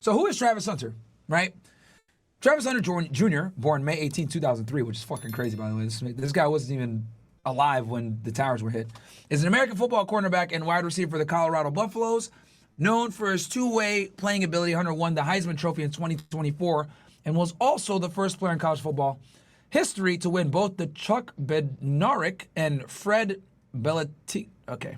So who is Travis Hunter, right? Travis Hunter Jr., born May 18, 2003, which is fucking crazy, by the way. This guy wasn't even alive when the towers were hit, is an American football cornerback and wide receiver for the Colorado Buffaloes. Known for his two-way playing ability, Hunter won the Heisman Trophy in 2024 and was also the first player in college football history to win both the Chuck Bednarik and Fred Beletnikoff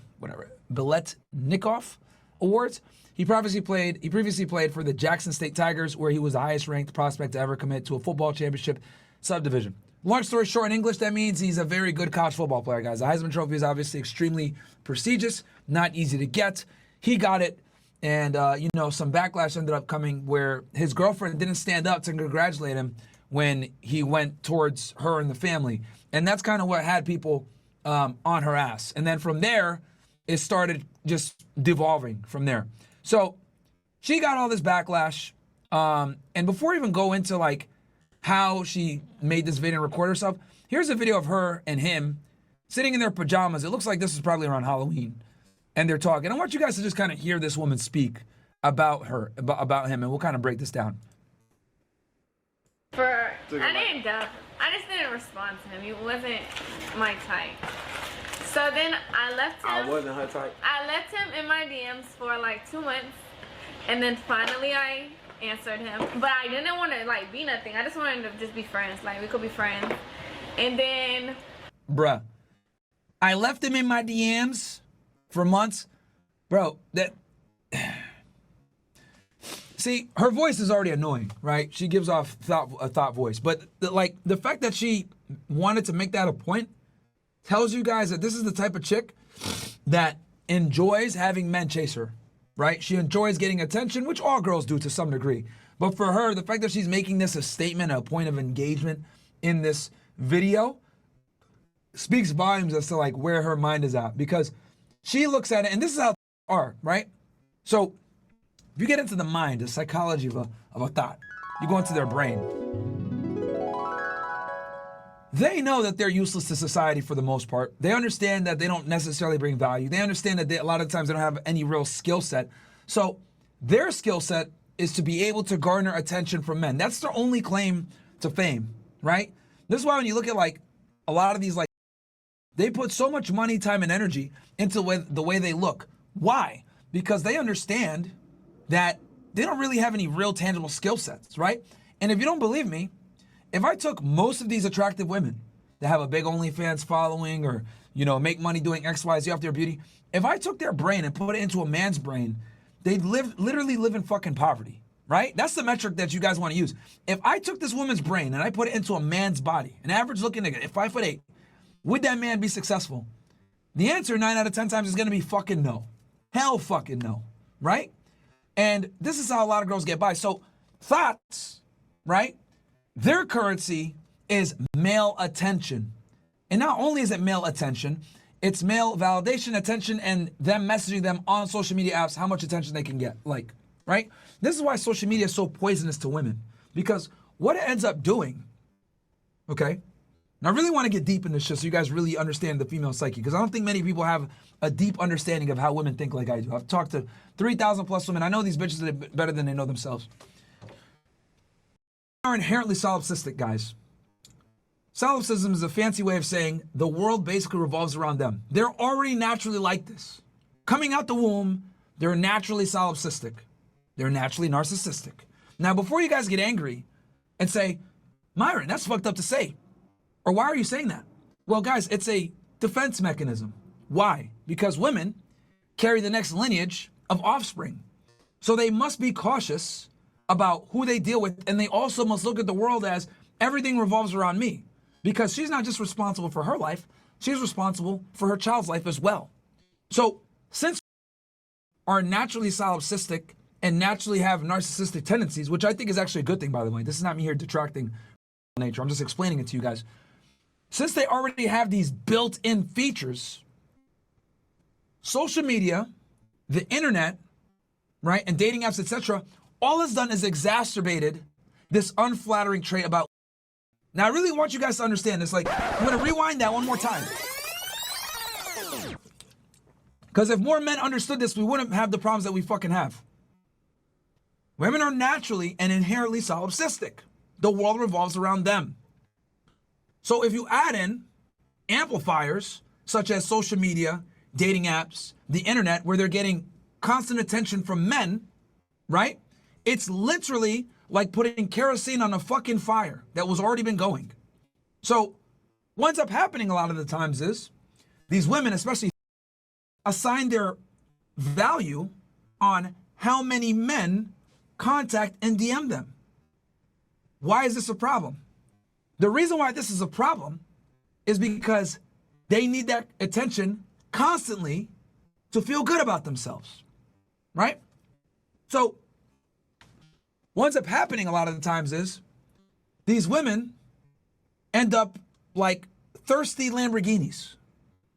awards. He previously played for the Jackson State Tigers, where he was the highest-ranked prospect to ever commit to a football championship subdivision. Long story short, in English, that means he's a very good college football player, guys. The Heisman Trophy is obviously extremely prestigious, not easy to get. He got it, and some backlash ended up coming where his girlfriend didn't stand up to congratulate him when he went towards her and the family. And that's kind of what had people on her ass. And then from there, it started just devolving from there. So she got all this backlash. And before I even go into like how she made this video and record herself, here's a video of her and him sitting in their pajamas. It looks like this is probably around Halloween. And they're talking. I want you guys to just kind of hear this woman speak about her, about him, and we'll kind of break this down. I just didn't respond to him. He wasn't my type. So then I left him. I wasn't her type. I left him in my DMs for like 2 months, and then finally I answered him. But I didn't want to like be nothing. I just wanted to just be friends. Like we could be friends. And then, bruh, I left him in my DMs for months, bro. See, her voice is already annoying, right? She gives off a thought voice, but the fact that she wanted to make that a point tells you guys that this is the type of chick that enjoys having men chase her, right? She enjoys getting attention, which all girls do to some degree. But for her, the fact that she's making this a statement, a point of engagement in this video speaks volumes as to like where her mind is at, because she looks at it, and this is how they are, right? So if you get into the mind, the psychology of a thought, you go into their brain. They know that they're useless to society for the most part. They understand that they don't necessarily bring value. They understand that a lot of times they don't have any real skill set. So their skill set is to be able to garner attention from men. That's their only claim to fame, right? This is why when you look at like a lot of these, like, they put so much money, time, and energy into the way they look. Why? Because they understand that they don't really have any real tangible skill sets, right? And if you don't believe me, if I took most of these attractive women that have a big OnlyFans following or, make money doing X, Y, Z off their beauty, if I took their brain and put it into a man's brain, they'd literally live in fucking poverty, right? That's the metric that you guys want to use. If I took this woman's brain and I put it into a man's body, an average looking nigga, at 5'8", would that man be successful? The answer 9 out of 10 times is going to be fucking no. Hell fucking no, right? And this is how a lot of girls get by. So thoughts, right? Their currency is male attention. And not only is it male attention, it's male validation, attention, and them messaging them on social media apps how much attention they can get, right? This is why social media is so poisonous to women. Because what it ends up doing, okay? And I really want to get deep in this shit so you guys really understand the female psyche, because I don't think many people have a deep understanding of how women think like I do. I've talked to 3,000 plus women. I know these bitches better than they know themselves. Are inherently solipsistic, guys. Solipsism is a fancy way of saying the world basically revolves around them. They're already naturally like this. Coming out the womb, they're naturally solipsistic. They're naturally narcissistic. Now, before you guys get angry and say, Myron, that's fucked up to say, or why are you saying that? Well, guys, it's a defense mechanism. Why? Because women carry the next lineage of offspring. So they must be cautious about who they deal with, and they also must look at the world as everything revolves around me, because she's not just responsible for her life, she's responsible for her child's life as well. So since are naturally solipsistic and naturally have narcissistic tendencies, which I think is actually a good thing, by the way. This is not me here detracting nature. I'm just explaining it to you guys. Since they already have these built-in features, social media, the internet, right, and dating apps, etc., all it's done is exacerbated this unflattering trait about. Now, I really want you guys to understand this. Like, I'm going to rewind that one more time. Because if more men understood this, we wouldn't have the problems that we fucking have. Women are naturally and inherently solipsistic. The world revolves around them. So if you add in amplifiers such as social media, dating apps, the internet, where they're getting constant attention from men, right? It's literally like putting kerosene on a fucking fire that was already been going. So what ends up happening a lot of the times is these women, especially, assign their value on how many men contact and DM them. Why is this a problem? The reason why this is a problem is because they need that attention constantly to feel good about themselves, right? So what ends up happening a lot of the times is these women end up like thirsty Lamborghinis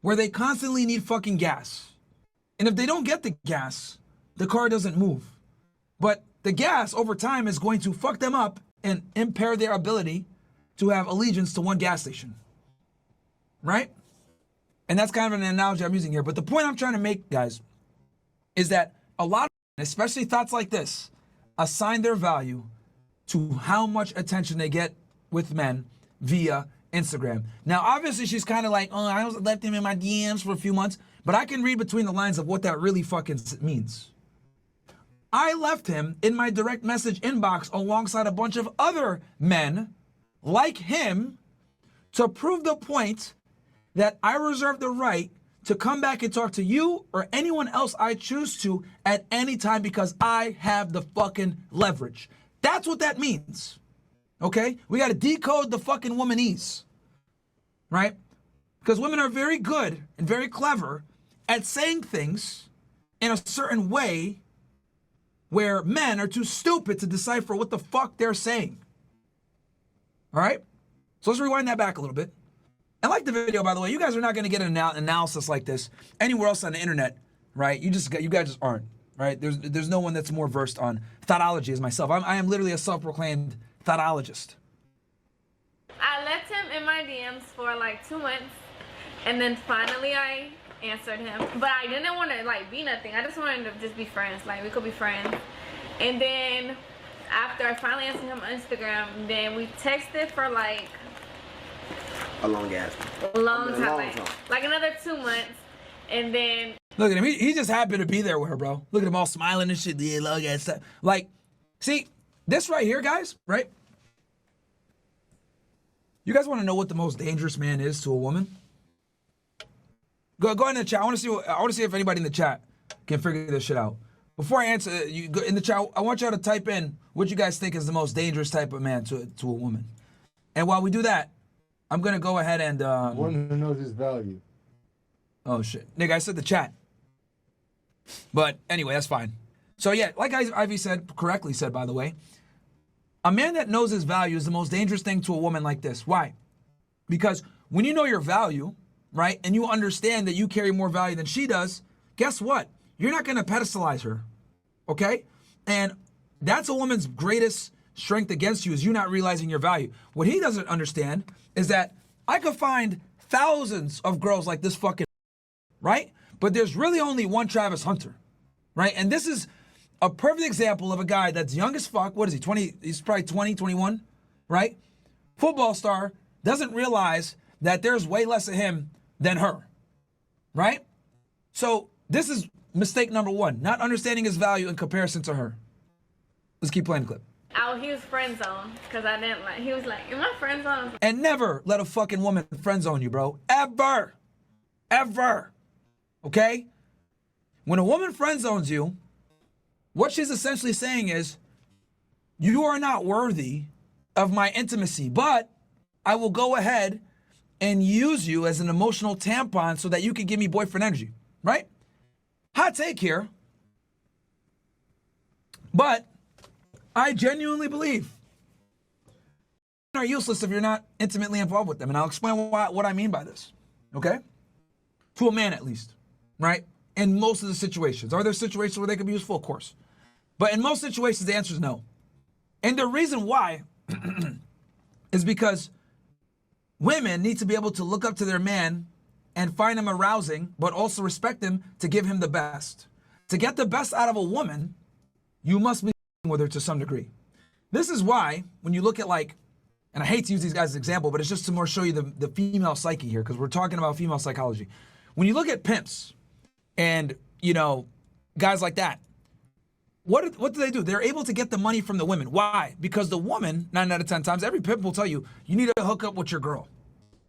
where they constantly need fucking gas. And if they don't get the gas, the car doesn't move. But the gas over time is going to fuck them up and impair their ability to have allegiance to one gas station, right? And that's kind of an analogy I'm using here. But the point I'm trying to make, guys, is that a lot of, especially thoughts like this, assign their value to how much attention they get with men via Instagram. Now, obviously, she's kind of like, oh, I left him in my DMs for a few months, but I can read between the lines of what that really fucking means. I left him in my direct message inbox alongside a bunch of other men like him to prove the point that I reserve the right to come back and talk to you or anyone else I choose to at any time because I have the fucking leverage. That's what that means. Okay? We got to decode the fucking womanese. Right? Because women are very good and very clever at saying things in a certain way where men are too stupid to decipher what the fuck they're saying. All right? So let's rewind that back a little bit. And like the video, by the way, you guys are not going to get an analysis like this anywhere else on the internet, right? You guys just aren't, right? There's no one that's more versed on thoughtology as myself. I am literally a self-proclaimed thoughtologist. I left him in my DMs for like 2 months, and then finally I answered him. But I didn't want to like be nothing. I just wanted to just be friends. Like we could be friends. And then after I finally answered him on Instagram, then we texted for like a long ass. A long time. Like another 2 months. And then look at him. He just happened to be there with her, bro. Look at him all smiling and shit. Yeah, long ass stuff. Like, see, this right here, guys, right? You guys want to know what the most dangerous man is to a woman? Go in the chat. I want to see if anybody in the chat can figure this shit out. Before I answer, you go in the chat. I want y'all to type in what you guys think is the most dangerous type of man to a woman. And while we do that, I'm gonna go ahead and one who knows his value. Oh shit, nigga, I said the chat. But anyway, that's fine. So yeah, like Ivy said, correctly said, by the way, a man that knows his value is the most dangerous thing to a woman like this. Why? Because when you know your value, right, and you understand that you carry more value than she does, guess what? You're not gonna pedestalize her, okay? And that's a woman's greatest strength against you is you not realizing your value. What he doesn't understand is that I could find thousands of girls like this fucking, right? But there's really only one Travis Hunter, right? And this is a perfect example of a guy that's young as fuck. What is he, 20? He's probably 20, 21, right? Football star, doesn't realize that there's way less of him than her, right? So this is mistake number one, not understanding his value in comparison to her. Let's keep playing the clip. he was friend zoned because I didn't like. He was like, "Am I friend zoned?" And never let a fucking woman friend zone you, bro. Ever. Ever. Okay? When a woman friend zones you, what she's essentially saying is, you are not worthy of my intimacy, but I will go ahead and use you as an emotional tampon so that you can give me boyfriend energy, right? Hot take here. But I genuinely believe men are useless if you're not intimately involved with them. And I'll explain what I mean by this, okay? To a man at least, right? In most of the situations. Are there situations where they can be useful? Of course. But in most situations, the answer is no. And the reason why is because women need to be able to look up to their man and find him arousing, but also respect him to give him the best. To get the best out of a woman, you must be with her to some degree. This is why when you look at like, and I hate to use these guys as an example, but it's just to more show you the female psyche here because we're talking about female psychology. When you look at pimps and, you know, guys like that, what do they do? They're able to get the money from the women. Why? Because the woman, 9 out of 10 times, every pimp will tell you, you need to hook up with your girl,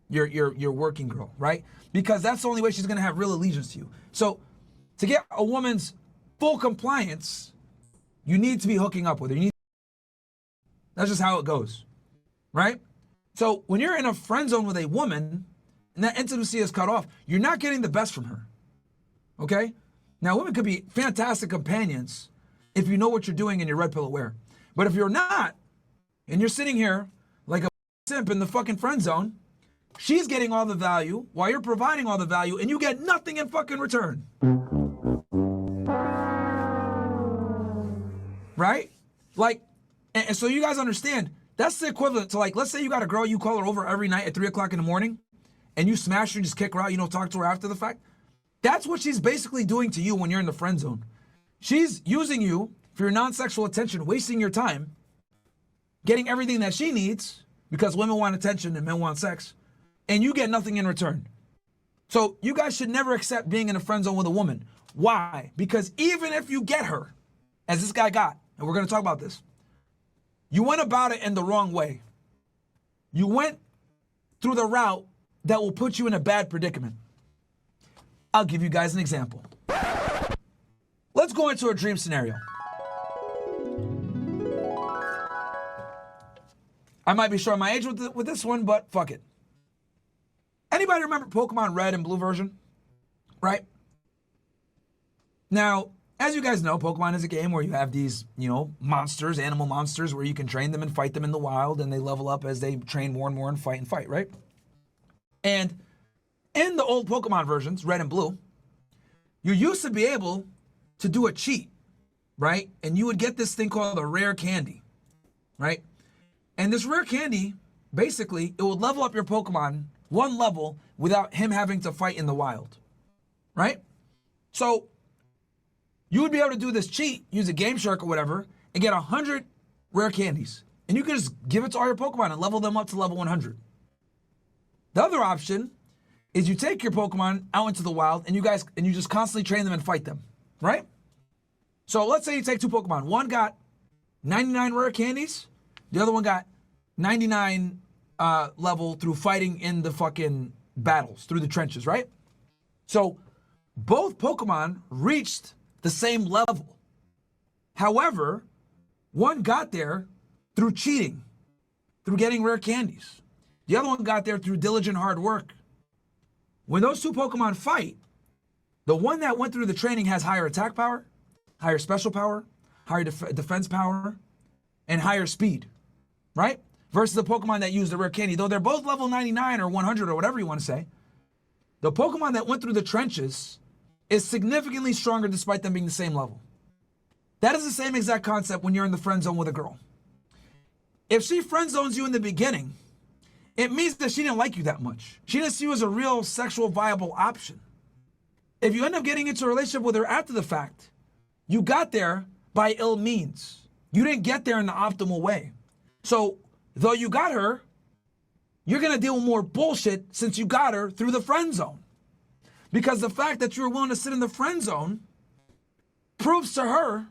your working girl, right? Because that's the only way she's going to have real allegiance to you. So to get a woman's full compliance, you need to be hooking up with her. That's just how it goes, right? So when you're in a friend zone with a woman and that intimacy is cut off, you're not getting the best from her, okay? Now, women could be fantastic companions if you know what you're doing and you're red pill aware. But if you're not, and you're sitting here like a simp in the fucking friend zone, she's getting all the value while you're providing all the value and you get nothing in fucking return. Right? Like, and so you guys understand, that's the equivalent to like, let's say you got a girl, you call her over every night at 3 o'clock in the morning and you smash her and just kick her out, you don't talk to her after the fact. That's what she's basically doing to you when you're in the friend zone. She's using you for your non-sexual attention, wasting your time, getting everything that she needs because women want attention and men want sex, and you get nothing in return. So you guys should never accept being in a friend zone with a woman. Why? Because even if you get her, as this guy got, and we're going to talk about this, you went about it in the wrong way. You went through the route that will put you in a bad predicament. I'll give you guys an example. Let's go into a dream scenario. I might be showing my age with this one, but fuck it. Anybody remember Pokemon Red and Blue version? Right? Now, as you guys know, Pokemon is a game where you have these, you know, monsters, animal monsters, where you can train them and fight them in the wild, and they level up as they train more and more and fight, right? And in the old Pokemon versions, Red and Blue, you used to be able to do a cheat, right? And you would get this thing called a rare candy, right? And this rare candy, basically, it would level up your Pokemon one level without him having to fight in the wild, right? So you would be able to do this cheat, use a Game Shark or whatever, and get 100 rare candies. And you can just give it to all your Pokemon and level them up to level 100. The other option is you take your Pokemon out into the wild and you just constantly train them and fight them, right? So let's say you take 2 Pokemon. One got 99 rare candies. The other one got 99 level through fighting in the fucking battles, through the trenches, right? So both Pokemon reached the same level. However, one got there through cheating, through getting rare candies. The other one got there through diligent hard work. When those 2 Pokemon fight, the one that went through the training has higher attack power, higher special power, higher defense power, and higher speed, right? Versus the Pokemon that used the rare candy. Though they're both level 99 or 100 or whatever you want to say, the Pokemon that went through the trenches is significantly stronger despite them being the same level. That is the same exact concept when you're in the friend zone with a girl. If she friend zones you in the beginning, it means that she didn't like you that much. She didn't see you as a real sexual viable option. If you end up getting into a relationship with her after the fact, you got there by ill means. You didn't get there in the optimal way. So, though you got her, you're going to deal with more bullshit since you got her through the friend zone. Because the fact that you're willing to sit in the friend zone proves to her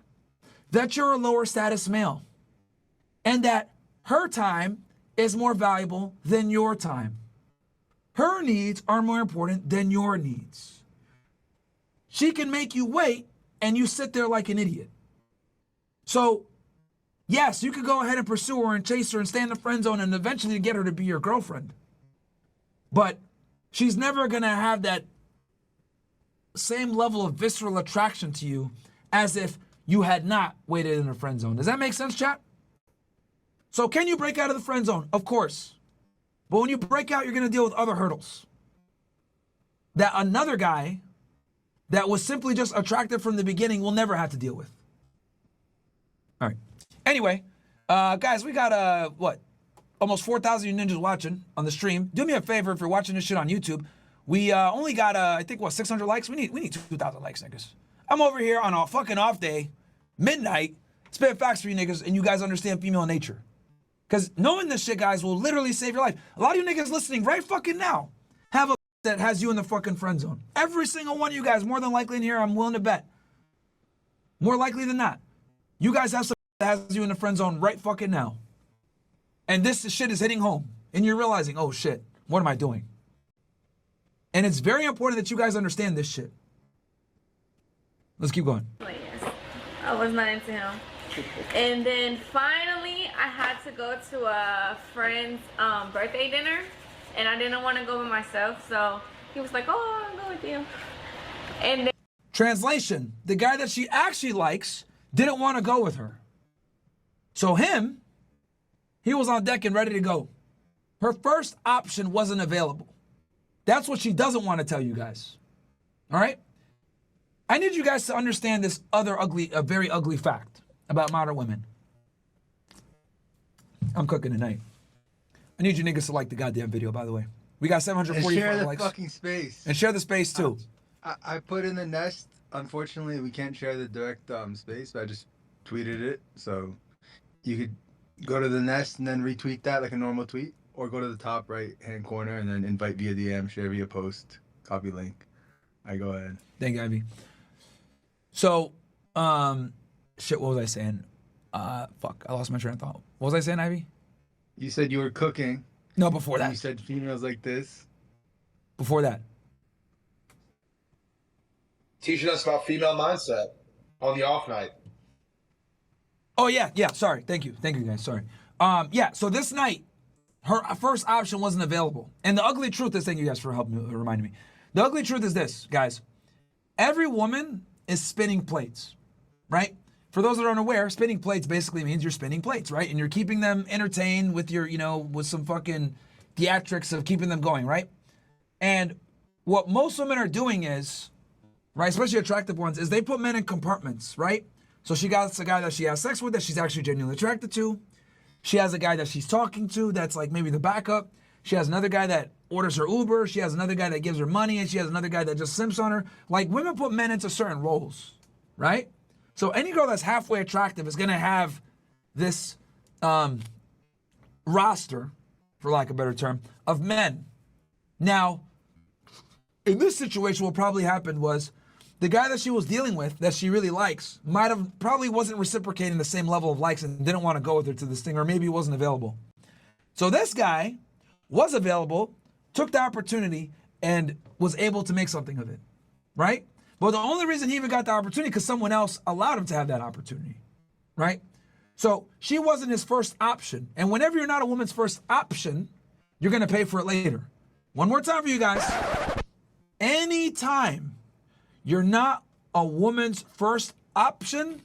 that you're a lower status male and that her time is more valuable than your time. Her needs are more important than your needs. She can make you wait and you sit there like an idiot. So, yes, you could go ahead and pursue her and chase her and stay in the friend zone and eventually get her to be your girlfriend. But she's never going to have that same level of visceral attraction to you as if you had not waited in a friend zone. Does that make sense, chat? So can you break out of the friend zone? Of course. But when you break out, you're going to deal with other hurdles that another guy that was simply just attractive from the beginning will never have to deal with. All right. Anyway, guys, we got, almost 4,000 ninjas watching on the stream. Do me a favor if you're watching this shit on YouTube. We only got, I think, 600 likes? We need 2,000 likes, niggas. I'm over here on a fucking off day, midnight, spit facts for you niggas, and you guys understand female nature. Because knowing this shit, guys, will literally save your life. A lot of you niggas listening right fucking now have a that has you in the fucking friend zone. Every single one of you guys, more than likely in here, I'm willing to bet. More likely than not. You guys have some that has you in the friend zone right fucking now. And this shit is hitting home. And you're realizing, oh shit, what am I doing? And it's very important that you guys understand this shit. Let's keep going. Yes, I was not into him. And then finally, I had to go to a friend's birthday dinner. And I didn't want to go by myself. So he was like, oh, I'll go with you. And then Translation, the guy that she actually likes didn't want to go with her. So he was on deck and ready to go. Her first option wasn't available. That's what she doesn't want to tell you guys. All right? I need you guys to understand this a very ugly fact about modern women. I'm cooking tonight. I need you niggas to like the goddamn video, by the way. We got And 745 share the likes. fucking space. And share the space too. I put in the nest. Unfortunately, we can't share the direct space, but I just tweeted it. So you could go to the nest and then retweet that like a normal tweet, or go to the top right hand corner and then invite via DM, share via post, copy link. I go ahead. Thank you, Ivy. So, shit, what was I saying? Fuck, I lost my train of thought. What was I saying, Ivy? You said you were cooking. No, before that. You said females like this. Before that. Teaching us about female mindset on the off night. Oh, yeah, sorry. Thank you, guys, sorry. Yeah, so this night, her first option wasn't available. And the ugly truth is, thank you guys for helping me, reminding me. The ugly truth is this, guys. Every woman is spinning plates, right? For those that are unaware, spinning plates basically means you're spinning plates, right? And you're keeping them entertained with your, with some fucking theatrics of keeping them going, right? And what most women are doing is, right, especially attractive ones, is they put men in compartments, right? So she got a guy that she has sex with that she's actually genuinely attracted to. She has a guy that she's talking to that's like maybe the backup. She has another guy that orders her Uber. She has another guy that gives her money. And she has another guy that just simps on her. Like, women put men into certain roles, right? So any girl that's halfway attractive is going to have this roster, for lack of a better term, of men. Now, in this situation, what probably happened was the guy that she was dealing with, that she really likes, probably wasn't reciprocating the same level of likes and didn't want to go with her to this thing, or maybe he wasn't available. So this guy was available, took the opportunity, and was able to make something of it, right? But the only reason he even got the opportunity because someone else allowed him to have that opportunity, right? So she wasn't his first option. And whenever you're not a woman's first option, you're going to pay for it later. One more time for you guys. Anytime you're not a woman's first option,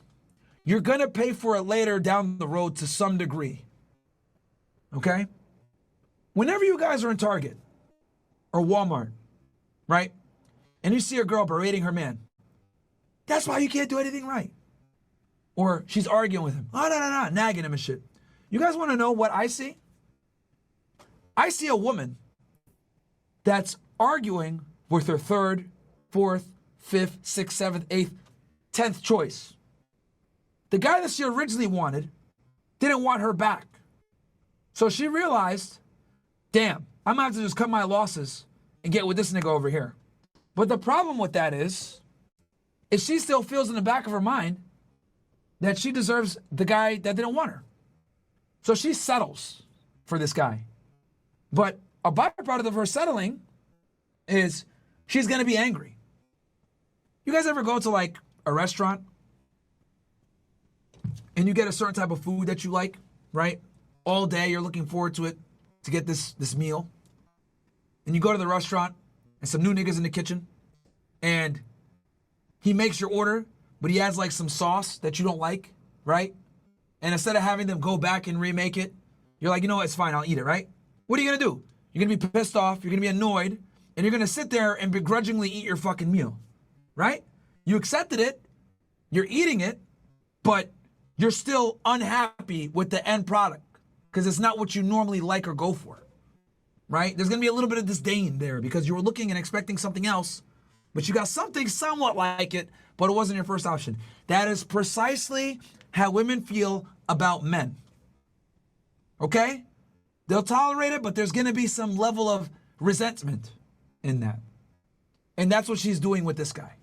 you're going to pay for it later down the road to some degree. Okay? Whenever you guys are in Target or Walmart, right? And you see a girl berating her man, that's why you can't do anything right. Or she's arguing with him, nagging him and shit. You guys want to know what I see? I see a woman that's arguing with her third, fourth, fifth, sixth, seventh, eighth, 10th choice. The guy that she originally wanted didn't want her back. So she realized, damn, I'm gonna have to just cut my losses and get with this nigga over here. But the problem with that is she still feels in the back of her mind that she deserves the guy that didn't want her. So she settles for this guy. But a byproduct of her settling is she's gonna be angry. You guys ever go to like a restaurant and you get a certain type of food that you like, right? All day you're looking forward to it, to get this meal. And you go to the restaurant and some new niggas in the kitchen and he makes your order, but he adds like some sauce that you don't like, right? And instead of having them go back and remake it, you're like, you know what, it's fine, I'll eat it, right? What are you gonna do? You're gonna be pissed off, you're gonna be annoyed, and you're gonna sit there and begrudgingly eat your fucking meal, right? You accepted it, you're eating it, but you're still unhappy with the end product because it's not what you normally like or go for, right? There's gonna be a little bit of disdain there because you were looking and expecting something else, but you got something somewhat like it, but it wasn't your first option. That is precisely how women feel about men. Okay? They'll tolerate it, but there's going to be some level of resentment in that. And that's what she's doing with this guy.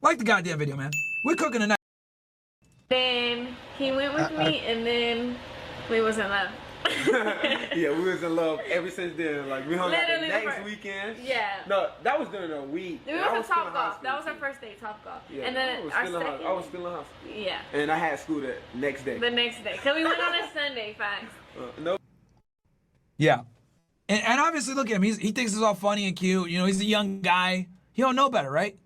Like the goddamn video, man. We're cooking tonight. Then he went with me, and then we was in love. Yeah, we was in love ever since then. Like we hung out the Literally next the weekend. Yeah. No, that was during a week. We went to Top Golf. That was our first day, Top Golf. Yeah, and then I our second. was still in high school. Yeah. And I had school the next day. The next day, cause we went on a Sunday, facts. No. Yeah. And obviously, look at him. He thinks it's all funny and cute. You know, he's a young guy. He don't know better, right?